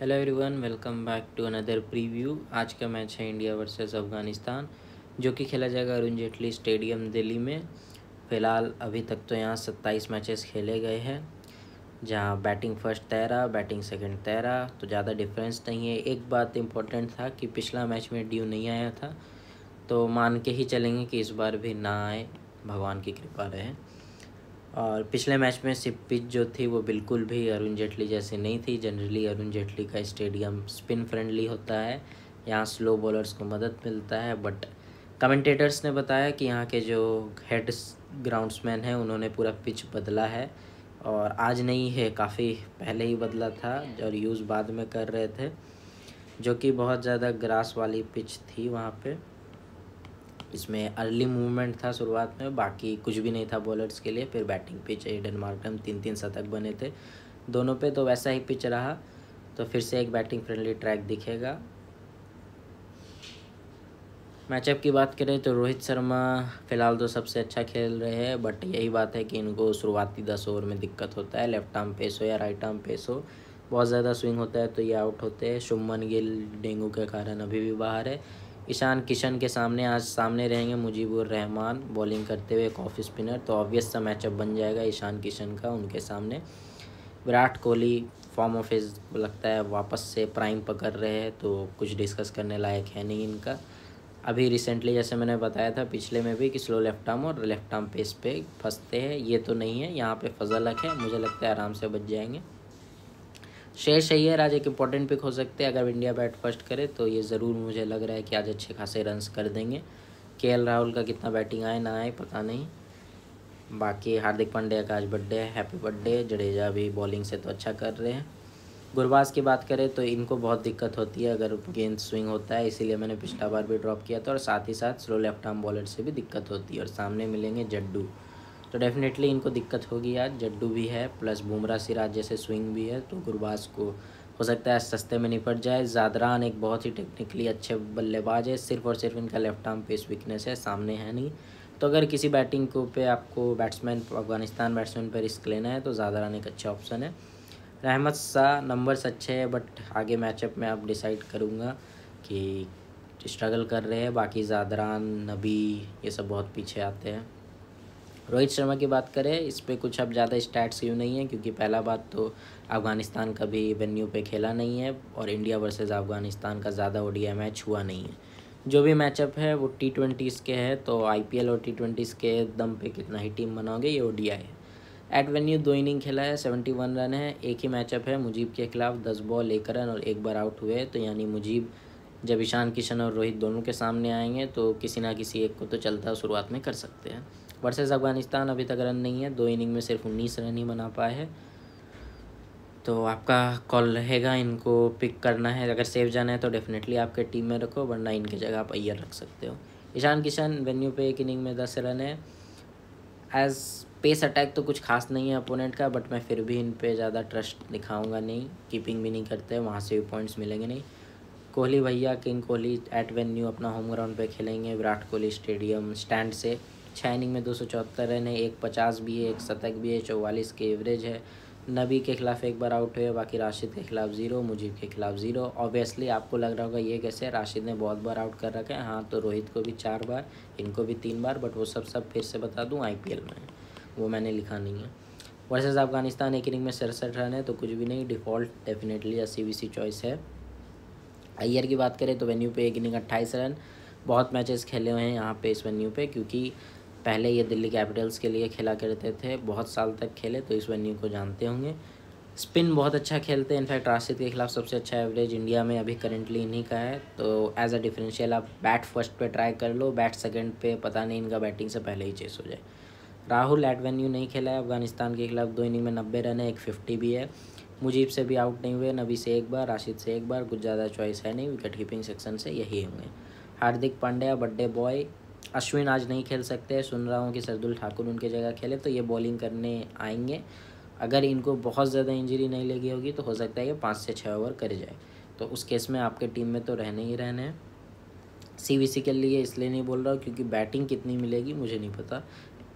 Hello everyone, welcome back to another preview. आज का match है इंडिया वर्सेस अफ़गानिस्तान, जो कि खेला जाएगा अरुण जेटली स्टेडियम दिल्ली में। फ़िलहाल अभी तक तो यहाँ 27 मैचेस खेले गए हैं, जहाँ बैटिंग फर्स्ट 13, बैटिंग सेकंड 13, तो ज़्यादा डिफरेंस नहीं है। एक बात इम्पोर्टेंट था कि पिछला मैच में ड्यू नहीं आया था, तो मान के ही चलेंगे कि इस बार भी ना आए, भगवान की कृपा रहे। और पिछले मैच में सिर्फ पिच जो थी वो बिल्कुल भी अरुण जेटली जैसी नहीं थी। जनरली अरुण जेटली का स्टेडियम स्पिन फ्रेंडली होता है, यहाँ स्लो बॉलर्स को मदद मिलता है। बट कमेंटेटर्स ने बताया कि यहाँ के जो हेड ग्राउंड्समैन हैं उन्होंने पूरा पिच बदला है, और आज नहीं है, काफ़ी पहले ही बदला था और यूज़ बाद में कर रहे थे, जो कि बहुत ज़्यादा ग्रास वाली पिच थी वहाँ पे। इसमें अर्ली मूवमेंट था शुरुआत में, बाकी कुछ भी नहीं था बॉलर्स के लिए। फिर बैटिंग पिच एडन मार्करम 3-3 शतक बने थे दोनों पे, तो वैसा ही पिच रहा, तो फिर से एक बैटिंग फ्रेंडली ट्रैक दिखेगा। मैचअप की बात करें तो रोहित शर्मा फ़िलहाल तो सबसे अच्छा खेल रहे हैं, बट यही बात है कि इनको शुरुआती 10 ओवर में दिक्कत होता है। लेफ्ट आर्म पेस हो या राइट आर्म पेस हो, बहुत ज़्यादा स्विंग होता है तो ये आउट होते हैं। शुभमन गिल डेंगू के कारण अभी भी बाहर है। ईशान किशन के सामने आज सामने रहेंगे मुजीबुर रहमान, बॉलिंग करते हुए एक ऑफ स्पिनर, तो ऑब्वियस सा मैचअप बन जाएगा ईशान किशन का उनके सामने। Virat Kohli form of his लगता है वापस से प्राइम पकड़ रहे हैं, तो कुछ डिस्कस करने लायक है नहीं इनका। अभी रिसेंटली जैसे मैंने बताया था पिछले में भी कि स्लो लेफ्ट आर्म और लेफ्ट आर्म पेस पे फंसते हैं, ये तो नहीं है। यहाँ पे फजल हक है, मुझे लगता है आराम से बच जाएंगे। श्रेयस अय्यर आज एक इम्पॉर्टेंट पिक हो सकते हैं, अगर इंडिया बैट फर्स्ट करे तो ये ज़रूर मुझे लग रहा है कि आज अच्छे खासे रन्स कर देंगे। केएल राहुल का कितना बैटिंग आए ना आए पता नहीं। बाकी हार्दिक पांड्या का आज बर्थडे है, हैप्पी बर्थडे। जडेजा भी बॉलिंग से तो अच्छा कर रहे हैं। गुरबाज की बात करें तो इनको बहुत दिक्कत होती है अगर गेंद स्विंग होता है, इसीलिए मैंने पिछला बार भी ड्रॉप किया था। और साथ ही साथ स्लो लेफ्ट आर्म बॉलर से भी दिक्कत होती है, और सामने मिलेंगे जड्डू, तो डेफिनेटली इनको दिक्कत होगी। आज जड्डू भी है प्लस बुमराह सिराज जैसे स्विंग भी है, तो गुरबाज को हो सकता है सस्ते में निपट जाए। ज़ादरान एक बहुत ही टेक्निकली अच्छे बल्लेबाज है, सिर्फ और सिर्फ इनका लेफ्ट आर्म पेस वीकनेस है, सामने है नहीं। तो अगर किसी बैटिंग को पे आपको अफगानिस्तान बैट्समैन पर रिस्क लेना है तो ज़ादरान एक अच्छा ऑप्शन है। रहमत शाह नंबर्स अच्छे हैं, बट आगे मैचअप में आप डिसाइड करूँगा कि स्ट्रगल कर रहे हैं। बाकी ज़ादरान, नबी ये सब बहुत पीछे आते हैं। रोहित शर्मा की बात करें, इस पर कुछ अब ज़्यादा स्टैट्स क्यों नहीं है, क्योंकि पहला बात तो अफ़गानिस्तान कभी वेन्यू पे खेला नहीं है, और इंडिया वर्सेस अफ़गानिस्तान का ज़्यादा ओडीआई मैच हुआ नहीं है। जो भी मैचअप है वो T20s के हैं, तो आईपीएल और T20s के दम पे कितना ही टीम बनाओगे, ये ओडीआई है। एट वेन्यू 2 इनिंग खेला है, 71 रन है। एक ही मैचअप है मुजीब के खिलाफ, 10 बॉल 1 रन और 1 बार आउट हुए, तो यानी मुजीब जब ईशान किशन और रोहित दोनों के सामने आएंगे तो किसी ना किसी एक को तो चलता शुरुआत में कर सकते हैं। वर्सेस अफगानिस्तान अभी तक रन नहीं है, 2 इनिंग में सिर्फ 19 रन ही बना पाए हैं, तो आपका कॉल रहेगा इनको पिक करना है। अगर सेफ जाना है तो डेफिनेटली आपके टीम में रखो, वरना इनकी जगह आप अय्यर रख सकते हो। ईशान किशन वेन्यू पे एक इनिंग में 10 रन है। एज पेस अटैक तो कुछ खास नहीं है अपोनेंट का, बट मैं फिर भी इन पे ज़्यादा ट्रस्ट दिखाऊंगा नहीं। कीपिंग भी नहीं करते, वहाँ से भी पॉइंट्स मिलेंगे नहीं। कोहली भैया, किंग कोहली एट वेन्यू अपना होम ग्राउंड पे खेलेंगे, विराट कोहली स्टेडियम स्टैंड से। 6 इनिंग में 274 रन है, 150 भी है, 1 शतक भी है, 44 के एवरेज है। नबी के खिलाफ 1 बार आउट हुए, बाकी राशिद के खिलाफ 0, मुजीब के खिलाफ 0। ऑब्वियसली आपको लग रहा होगा ये कैसे, राशिद ने बहुत बार आउट कर रखा है। हाँ, तो रोहित को भी 4 बार, इनको भी 3 बार, बट वो सब फिर से बता दूँ आईपीएल में, वो मैंने लिखा नहीं है। वर्सेस अफगानिस्तान एक इनिंग में 67 रन है, तो कुछ भी नहीं, डिफ़ॉल्ट डेफिनेटली CBC चॉइस है। अय्यर की बात करें तो वेन्यू पे एक इनिंग 28 रन। बहुत मैचेस खेले हुए हैं यहाँ पे इस वेन्यू पे, क्योंकि पहले ये दिल्ली कैपिटल्स के लिए खेला करते थे, बहुत साल तक खेले, तो इस वेन्यू को जानते होंगे। स्पिन बहुत अच्छा खेलते हैं, इनफैक्ट राशिद के खिलाफ सबसे अच्छा एवरेज इंडिया में अभी करेंटली इन्हीं का है। तो एज अ डिफरेंशियल आप बैट फर्स्ट पे ट्राई कर लो, बैट सेकंड पे पता नहीं इनका बैटिंग से पहले ही चेस हो जाए। राहुल एट वेन्यू नहीं खेला है अफगानिस्तान के खिलाफ, 2 इनिंग में 90 रन है, एक 50 भी है। मुजीब से भी आउट नहीं हुए, नबी से 1 बार, राशिद से 1 बार, कुछ ज़्यादा चॉइस है नहीं, विकेट कीपिंग सेक्शन से यही होंगे। Hardik Pandya birthday boy. अश्विन आज नहीं खेल सकते, सुन रहा हूँ कि शार्दुल ठाकुर उनकी जगह खेले, तो ये बॉलिंग करने आएंगे। अगर इनको बहुत ज़्यादा इंजरी नहीं लगी होगी तो हो सकता है ये 5 से 6 ओवर कर जाए, तो उस केस में आपके टीम में तो रहने ही रहने हैं। CBC के लिए इसलिए नहीं बोल रहा हूँ क्योंकि बैटिंग कितनी मिलेगी मुझे नहीं पता।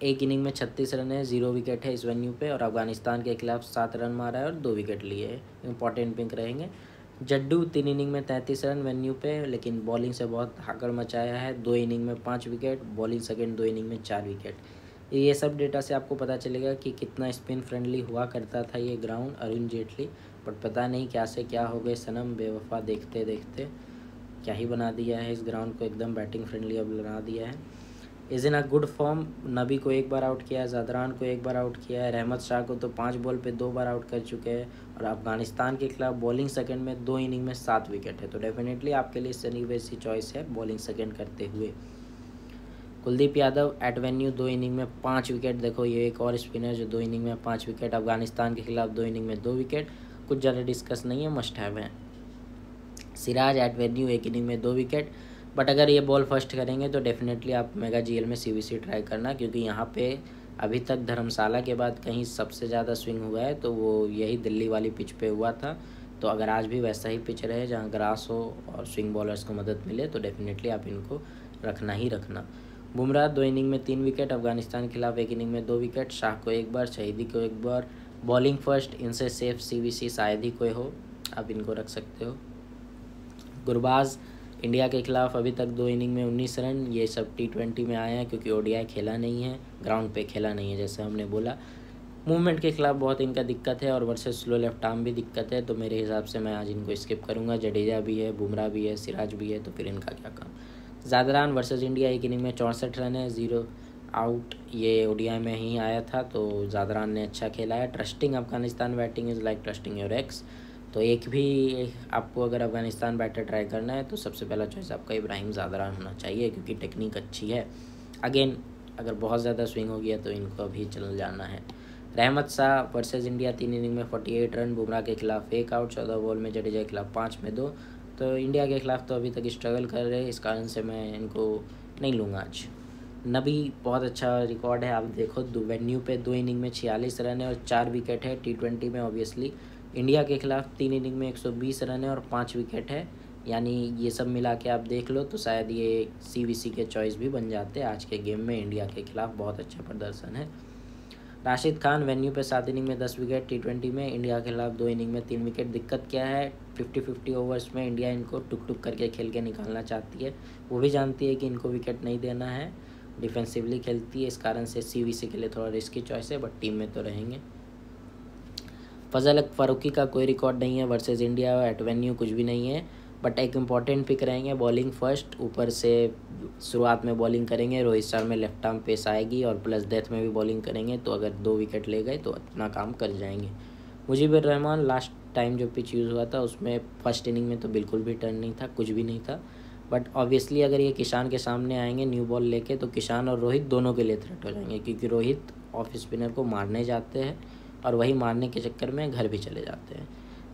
एक इनिंग में 36 रन है, 0 विकेट है इस वेन्यू पे, और अफगानिस्तान के खिलाफ 7 रन मारा है और 2 विकेट लिए है। इंपॉर्टेंट पिक रहेंगे। जड्डू 3 इनिंग में 33 रन वेन्यू पे, लेकिन बॉलिंग से बहुत धाकड़ मचाया है। 2 इनिंग में 5 विकेट, बॉलिंग सेकंड 2 इनिंग में 4 विकेट। ये सब डेटा से आपको पता चलेगा कि कितना स्पिन फ्रेंडली हुआ करता था ये ग्राउंड अरुण जेटली। बट पता नहीं क्या से क्या हो गए सनम बेवफा, देखते देखते क्या ही बना दिया है इस ग्राउंड को, एकदम बैटिंग फ्रेंडली अब बना दिया है। Is in a good form. नबी को 1 बार आउट किया है, ज़ादरान को 1 बार आउट किया है, रहमत शाह को तो 5 बॉल पे 2 बार आउट कर चुके हैं। और अफगानिस्तान के खिलाफ बॉलिंग सेकंड में 2 इनिंग में 7 विकेट है। तो डेफिनेटली आपके लिए सनी वैसी चॉइस है बॉलिंग सेकंड करते हुए। Kuldeep Yadav at venue 2 inning में 5 विकेट। देखो ये एक और स्पिनर जो 2 इनिंग में 5 विकेट। अफगानिस्तान के खिलाफ 2 इनिंग में 2 विकेट। कुछ ज़्यादा डिस्कस नहीं है, मस्ट हैव है। सिराज एट वेन्यू 1 इनिंग में 2 विकेट। बट अगर ये बॉल फर्स्ट करेंगे तो डेफिनेटली आप मेगा जीएल में सीवीसी ट्राई करना, क्योंकि यहाँ पे अभी तक धर्मशाला के बाद कहीं सबसे ज़्यादा स्विंग हुआ है तो वो यही दिल्ली वाली पिच पे हुआ था। तो अगर आज भी वैसा ही पिच रहे जहाँ ग्रास हो और स्विंग बॉलर्स को मदद मिले तो डेफिनेटली आप इनको रखना ही रखना। बुमराह 2 इनिंग में 3 विकेट। अफगानिस्तान के खिलाफ 1 इनिंग में 2 विकेट। शाह को 1 बार, शहीदी को 1 बार। बॉलिंग फर्स्ट, इनसे सेफ सीवीसी शायद ही कोई हो, आप इनको रख सकते हो। गुरबाज इंडिया के खिलाफ अभी तक 2 इनिंग में 19 रन। ये सब T20 में आए हैं क्योंकि ओडीआई खेला नहीं है, ग्राउंड पे खेला नहीं है जैसे हमने बोला। मूवमेंट के खिलाफ बहुत इनका दिक्कत है और वर्सेस स्लो लेफ्ट आर्म भी दिक्कत है। तो मेरे हिसाब से मैं आज इनको स्किप करूँगा। जडेजा भी है, बुमराह भी है, सिराज भी है, तो फिर इनका क्या काम। ज़ादरान वर्सेस इंडिया 1 इनिंग में 64 रन है, 0 आउट। ये ओडीआई में ही आया था तो ज़ादरान ने अच्छा खेला है। Trusting Afghanistan batting is like trusting your x. तो एक भी आपको अगर अफगानिस्तान बैटर ट्राई करना है तो सबसे पहला चॉइस आपका इब्राहिम ज़ादरान होना चाहिए, क्योंकि टेक्निक अच्छी है। अगेन अगर बहुत ज़्यादा स्विंग हो गया तो इनको अभी चल जाना है। Rahmat Shah versus India 3 inning में 48 रन। बुमराह के खिलाफ 1 आउट, 14 बॉल में। जडेजा के खिलाफ 5 में 2। तो इंडिया के खिलाफ तो अभी तक स्ट्रगल कर रहे हैं, इस कारण से मैं इनको नहीं लूँगा आज। नबी बहुत अच्छा रिकॉर्ड है, आप देखो वेन्यू पे 2 इनिंग में 46 रन है और 4 विकेट है। T20 में ऑब्वियसली इंडिया के खिलाफ 3 इनिंग में 120 रन है और 5 विकेट है। यानी ये सब मिला के आप देख लो तो शायद ये सीवीसी के चॉइस भी बन जाते हैं आज के गेम में। इंडिया के खिलाफ बहुत अच्छा प्रदर्शन है। राशिद खान वेन्यू पे 7 इनिंग में 10 विकेट। T20 में इंडिया के खिलाफ 2 इनिंग में 3 विकेट। दिक्कत क्या है, 50-50 ओवर्स में इंडिया इनको टुक टुक करके खेल के निकालना चाहती है। वो भी जानती है कि इनको विकेट नहीं देना है, डिफेंसिवली खेलती है, इस कारण से सीवीसी के लिए थोड़ा रिस्की चॉइस है, बट टीम में तो रहेंगे। फजल फारूकी का कोई रिकॉर्ड नहीं है वर्सेस इंडिया एट वेन्यू, कुछ भी नहीं है। बट एक इम्पॉर्टेंट पिक रहेंगे, बॉलिंग फर्स्ट, ऊपर से शुरुआत में बॉलिंग करेंगे। रोहित शर्मा में लेफ्ट आर्म पेस आएगी और प्लस डेथ में भी बॉलिंग करेंगे, तो अगर 2 विकेट ले गए तो अपना काम कर जाएंगे। मुजीबुर रहमान लास्ट टाइम जो पिच यूज़ हुआ था उसमें फर्स्ट इनिंग में तो बिल्कुल भी टर्न नहीं था, कुछ भी नहीं था। बट ऑब्वियसली अगर ये किशान के सामने आएंगे न्यू बॉल लेके तो किशान और रोहित दोनों के लिए थ्रेट हो जाएंगे, क्योंकि रोहित ऑफ स्पिनर को मारने जाते हैं और वही मारने के चक्कर में घर भी चले जाते हैं।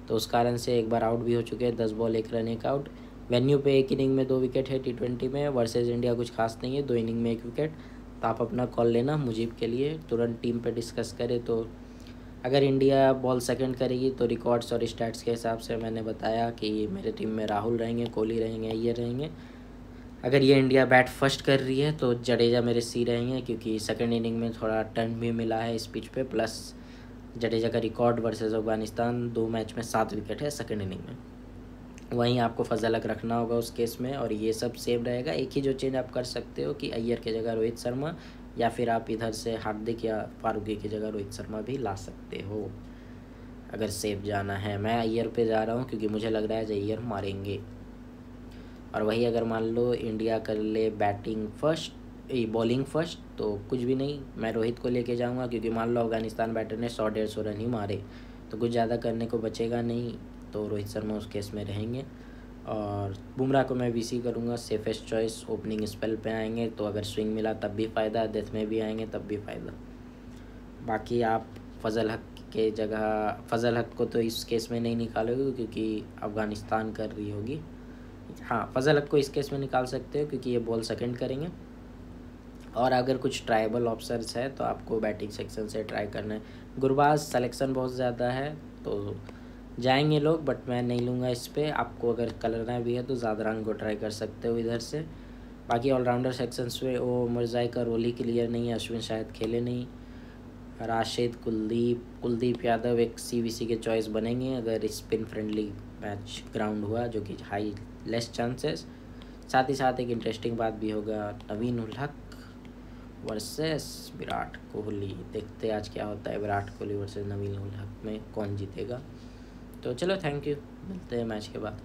तो उस कारण से एक बार आउट भी हो चुके हैं, 10 बॉल 1 रन 1 आउट। वेन्यू पे 1 इनिंग में 2 विकेट है। T20 में वर्सेस इंडिया कुछ खास नहीं है, 2 इनिंग में 1 विकेट। तो आप अपना कॉल लेना मुजीब के लिए, तुरंत टीम पे डिस्कस करें। तो अगर इंडिया बॉल सेकंड करेगी तो रिकॉर्ड्स और स्टैट्स के हिसाब से मैंने बताया कि मेरे टीम में राहुल रहेंगे, कोहली रहेंगे, ये रहेंगे। अगर ये इंडिया बैट फर्स्ट कर रही है तो जडेजा मेरे सी रहेंगे, क्योंकि सेकंड इनिंग में थोड़ा टर्न भी मिला है इस पिच पे। प्लस जडेजा का रिकॉर्ड वर्सेस अफगानिस्तान 2 मैच में 7 विकेट है सेकंड इनिंग में। वहीं आपको फजलक रखना होगा उस केस में, और ये सब सेव रहेगा। एक ही जो चेंज आप कर सकते हो कि अय्यर की जगह रोहित शर्मा, या फिर आप इधर से हार्दिक या फारूकी की जगह रोहित शर्मा भी ला सकते हो अगर सेव जाना है। मैं अय्यर पे जा रहा हूँ क्योंकि मुझे लग रहा है अय्यर मारेंगे। और वही अगर मान लो इंडिया कर ले बैटिंग फर्स्ट, बॉलिंग फर्स्ट, तो कुछ भी नहीं, मैं रोहित को लेके जाऊंगा, क्योंकि मान लो अफगानिस्तान बैटर ने 100-150 रन ही मारे तो कुछ ज़्यादा करने को बचेगा नहीं, तो रोहित शर्मा उस केस में रहेंगे। और बुमराह को मैं वीसी करूँगा, सेफेस्ट चॉइस। ओपनिंग स्पेल पे आएंगे तो अगर स्विंग मिला तब भी फ़ायदा, डेथ में भी आएंगे तब भी फ़ायदा। बाकी आप फजल हक के जगह, फजल हक को तो इस केस में नहीं निकालोगे क्योंकि अफगानिस्तान कर रही होगी। हाँ, फजल हक को इस केस में निकाल सकते हो क्योंकि ये बॉल सेकंड करेंगे। और अगर कुछ ट्राइबल ऑप्शंस है तो आपको बैटिंग सेक्शन से ट्राई करना है। गुरबाज सिलेक्शन बहुत ज़्यादा है तो जाएंगे लोग, बट मैं नहीं लूँगा इस पर। आपको अगर करना भी है तो ज़ादरान को ट्राई कर सकते हो इधर से। बाकी ऑलराउंडर सेक्शंस में ओ मिर्ज़ाई का रोल ही क्लियर नहीं है, अश्विन शायद खेले नहीं। राशिद, कुलदीप यादव एक सीवीसी के चॉइस बनेंगे अगर स्पिन फ्रेंडली मैच ग्राउंड हुआ, जो कि हाई लेस चांसेस। साथ ही साथ एक इंटरेस्टिंग बात भी होगा, नवीन उल हक वर्सेस विराट कोहली। देखते आज क्या होता है, विराट कोहली वर्सेस नवीन उल हक में कौन जीतेगा। तो चलो, थैंक यू, मिलते हैं मैच के बाद।